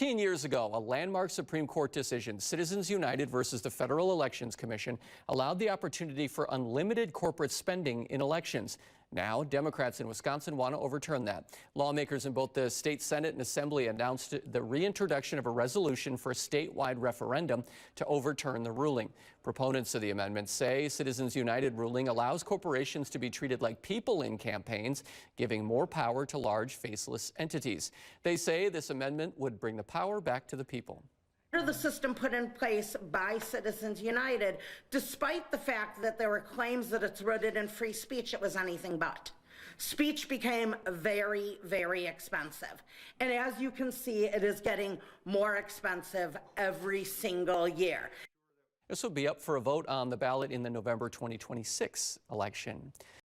15 years ago, a landmark Supreme Court decision, Citizens United versus the Federal Elections Commission, allowed the opportunity for unlimited corporate spending in elections. Now, Democrats in Wisconsin want to overturn that. Lawmakers in both the state Senate and Assembly announced the reintroduction of a resolution for a statewide referendum to overturn the ruling. Proponents of the amendment say Citizens United ruling allows corporations to be treated like people in campaigns, giving more power to large faceless entities. They say this amendment would bring the power back to the people. The system put in place by Citizens United, despite the fact that there were claims that it's rooted in free speech, it was anything but. Speech became very, very expensive. And as you can see, it is getting more expensive every single year. This will be up for a vote on the ballot in the November 2026 election.